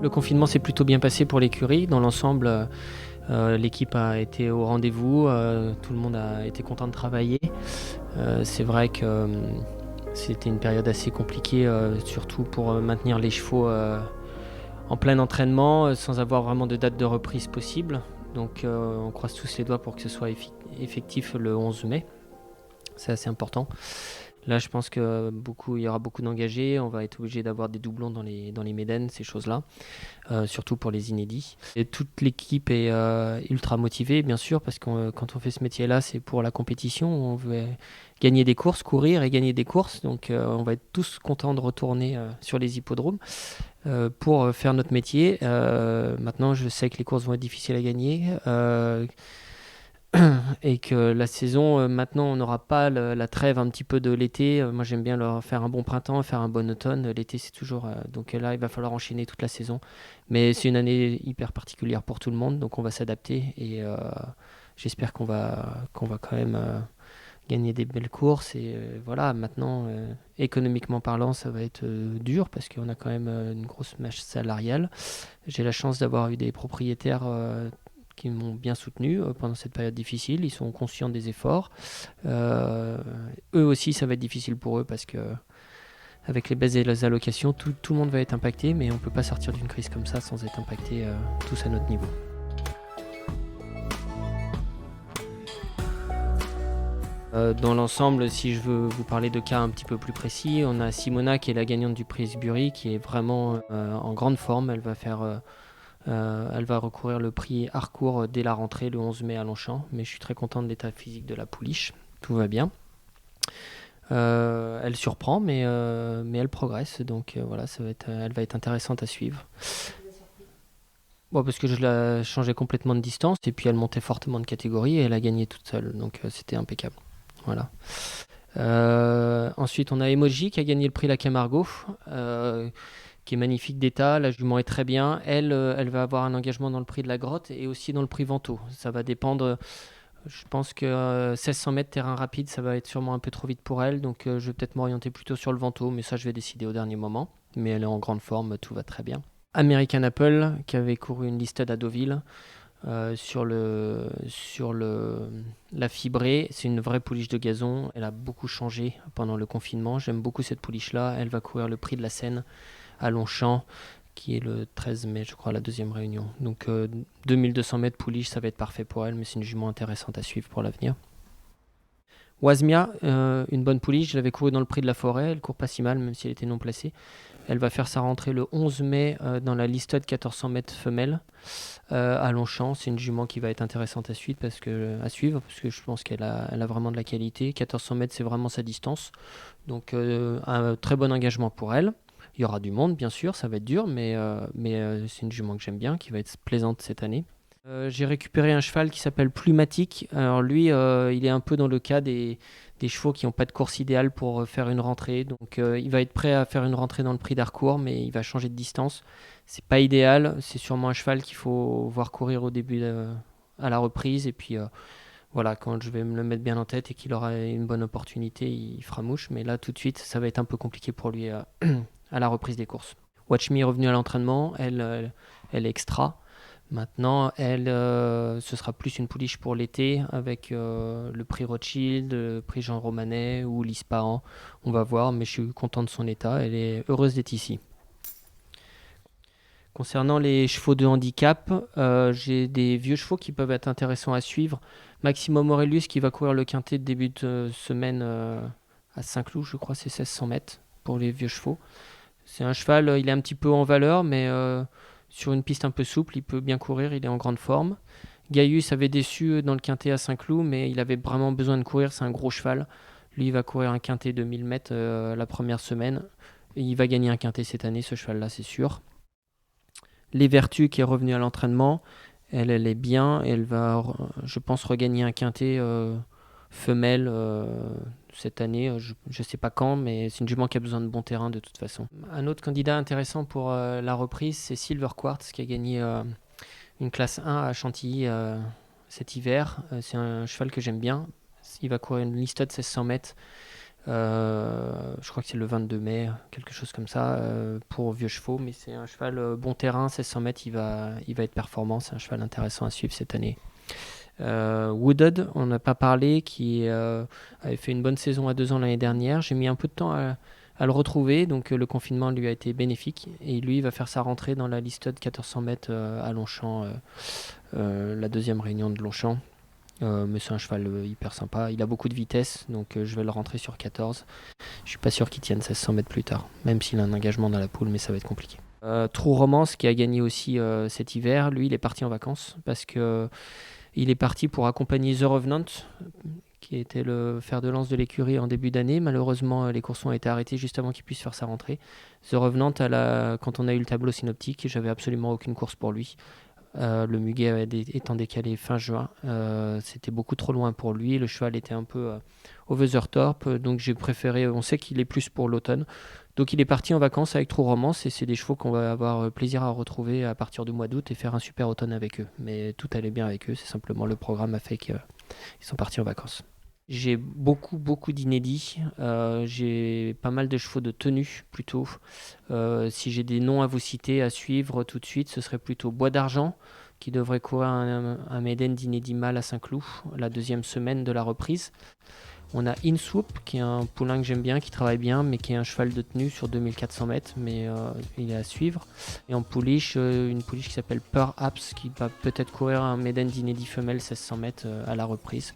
Le confinement s'est plutôt bien passé pour l'écurie. Dans l'ensemble, l'équipe a été au rendez-vous, tout le monde a été content de travailler. C'est vrai que c'était une période assez compliquée, surtout pour maintenir les chevaux en plein entraînement, sans avoir vraiment de date de reprise possible. Donc on croise tous les doigts pour que ce soit effectif le 11 mai. C'est assez important. Là, je pense qu'il y aura beaucoup d'engagés. On va être obligé d'avoir des doublons dans les médaines, ces choses-là, surtout pour les inédits. Et toute l'équipe est ultra motivée, bien sûr, parce que quand on fait ce métier-là, c'est pour la compétition. On veut gagner des courses, courir et gagner des courses. Donc, on va être tous contents de retourner sur les hippodromes pour faire notre métier. Maintenant, je sais que les courses vont être difficiles à gagner. Et que la saison, maintenant, on n'aura pas la trêve un petit peu de l'été. Moi, j'aime bien leur faire un bon printemps, faire un bon automne. L'été, c'est toujours... donc là, il va falloir enchaîner toute la saison. Mais c'est une année hyper particulière pour tout le monde, donc on va s'adapter. Et j'espère qu'on va quand même gagner des belles courses. Et voilà, maintenant, économiquement parlant, ça va être dur parce qu'on a quand même une grosse masse salariale. J'ai la chance d'avoir eu des propriétaires qui m'ont bien soutenu pendant cette période difficile. Ils sont conscients des efforts. Eux aussi, ça va être difficile pour eux parce que avec les baisses et les allocations, tout le monde va être impacté, mais on ne peut pas sortir d'une crise comme ça sans être impacté tous à notre niveau. Dans l'ensemble, si je veux vous parler de cas un petit peu plus précis, on a Simona qui est la gagnante du prix Esbury, qui est vraiment en grande forme. Elle va recourir le prix Harcourt dès la rentrée le 11 mai à Longchamp, mais je suis très content de l'état physique de la pouliche, tout va bien. Elle surprend, mais elle progresse, donc voilà, elle va être intéressante à suivre. Bon, parce que je la changeais complètement de distance, et puis elle montait fortement de catégorie, et elle a gagné toute seule, donc c'était impeccable. Voilà. Ensuite, on a Emoji qui a gagné le prix La Camargo, qui est magnifique d'état. La jument est très bien. Elle va avoir un engagement dans le prix de la Grotte et aussi dans le prix Vento. Ça va dépendre. Je pense que 1600 mètres terrain rapide, ça va être sûrement un peu trop vite pour elle. Donc je vais peut-être m'orienter plutôt sur le Vento, mais ça, je vais décider au dernier moment. Mais elle est en grande forme, tout va très bien. American Apple, qui avait couru une listade à Deauville. Sur la fibrée, c'est une vraie pouliche de gazon. Elle a beaucoup changé pendant le confinement. J'aime beaucoup cette pouliche-là. Elle va courir le prix de la Seine à Longchamp, qui est le 13 mai, je crois, la deuxième réunion. Donc 2200 mètres pouliche, ça va être parfait pour elle, mais c'est une jument intéressante à suivre pour l'avenir. Wasmia, une bonne pouliche, je l'avais couru dans le prix de la Forêt. Elle court pas si mal, même si elle était non placée. Elle va faire sa rentrée le 11 mai dans la listade 1400 mètres femelle à Longchamp. C'est une jument qui va être intéressante à suivre parce que je pense qu'elle a vraiment de la qualité. 1400 mètres, c'est vraiment sa distance. Donc un très bon engagement pour elle. Il y aura du monde, bien sûr, ça va être dur, mais c'est une jument que j'aime bien, qui va être plaisante cette année. J'ai récupéré un cheval qui s'appelle Plumatique. Alors lui, il est un peu dans le cas des chevaux qui n'ont pas de course idéale pour faire une rentrée. Donc il va être prêt à faire une rentrée dans le prix d'Harcourt, mais il va changer de distance. C'est pas idéal. C'est sûrement un cheval qu'il faut voir courir au début à la reprise. Et puis voilà, quand je vais me le mettre bien en tête et qu'il aura une bonne opportunité, il fera mouche. Mais là, tout de suite, ça va être un peu compliqué pour lui à la reprise des courses. Watch Me est revenue à l'entraînement. Elle est extra. Maintenant, ce sera plus une pouliche pour l'été avec le prix Rothschild, le prix Jean Romanet ou l'Ispahan. On va voir, mais je suis content de son état. Elle est heureuse d'être ici. Concernant les chevaux de handicap, j'ai des vieux chevaux qui peuvent être intéressants à suivre. Maximum Aurelius qui va courir le quintet de début de semaine à Saint-Cloud, je crois, c'est 1600 mètres pour les vieux chevaux. C'est un cheval, il est un petit peu en valeur, mais sur une piste un peu souple, il peut bien courir, il est en grande forme. Gaius avait déçu dans le quintet à Saint-Cloud, mais il avait vraiment besoin de courir, c'est un gros cheval. Lui, il va courir un quintet de 1000 mètres la première semaine. Et il va gagner un quintet cette année, ce cheval-là, c'est sûr. Les Vertus qui est revenu à l'entraînement, elle est bien. Elle va, je pense, regagner un quintet femelle cette année. Je ne sais pas quand, mais c'est une jument qui a besoin de bon terrain de toute façon. Un autre candidat intéressant pour la reprise, c'est Silver Quartz qui a gagné une classe 1 à Chantilly cet hiver. C'est un cheval que j'aime bien. Il va courir une liste de 1600 mètres Je crois que c'est le 22 mai, quelque chose comme ça, pour vieux chevaux. Mais c'est un cheval bon terrain, 1600 mètres, il va être performant. C'est un cheval intéressant à suivre cette année. Wooded, on n'a pas parlé, qui avait fait une bonne saison à 2 ans l'année dernière. J'ai mis un peu de temps à le retrouver, donc le confinement lui a été bénéfique. Et lui, il va faire sa rentrée dans la liste de 1400 mètres à Longchamp, la deuxième réunion de Longchamp. Mais c'est un cheval hyper sympa. Il a beaucoup de vitesse, donc je vais le rentrer sur 14. Je suis pas sûr qu'il tienne 1600 mètres plus tard, même s'il a un engagement dans la poule, mais ça va être compliqué. True Romance, qui a gagné aussi cet hiver, lui, il est parti en vacances parce que il est parti pour accompagner The Revenant, qui était le fer de lance de l'écurie en début d'année. Malheureusement, les courses ont été arrêtées juste avant qu'il puisse faire sa rentrée. The Revenant, quand on a eu le tableau synoptique, j'avais absolument aucune course pour lui. Le muguet étant décalé fin juin, c'était beaucoup trop loin pour lui. Le cheval était un peu over the top, donc j'ai préféré. On sait qu'il est plus pour l'automne, donc il est parti en vacances avec True Romance et c'est des chevaux qu'on va avoir plaisir à retrouver à partir du mois d'août et faire un super automne avec eux. Mais tout allait bien avec eux, c'est simplement le programme a fait qu'ils sont partis en vacances. J'ai beaucoup d'inédits. J'ai pas mal de chevaux de tenue plutôt. Si j'ai des noms à vous citer, à suivre tout de suite, ce serait plutôt Bois d'Argent, qui devrait courir un maiden d'inédit mâle à Saint-Cloud, la deuxième semaine de la reprise. On a Inswoop, qui est un poulain que j'aime bien, qui travaille bien, mais qui est un cheval de tenue sur 2400 mètres, mais il est à suivre. Et en pouliche, une pouliche qui s'appelle Peur Apps, qui va peut-être courir un maiden d'inédit femelle 1600 mètres à la reprise.